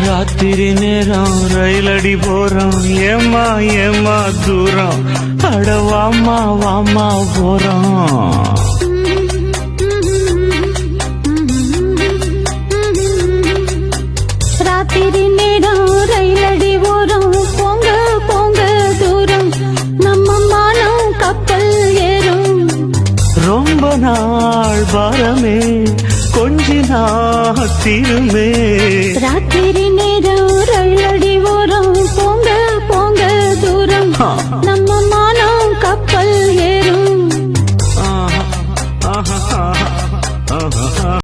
ராத்திரி நேரம் ரயிலடி போறோம் ஏமா ஏமா தூரம் அட வாமா வாமா போறோம் ராத்திரி நேரம் ரயிலடி போறோம் போங்க போங்க தூரம் நம்ம மானம் கப்பல் ஏறும் ரொம்ப நாள் பாரமே கொஞ்ச நாள் தீருமே ராத்திரி நேரம் ரயிலடி போறோம் போங்க போங்க தூரம் நம்ம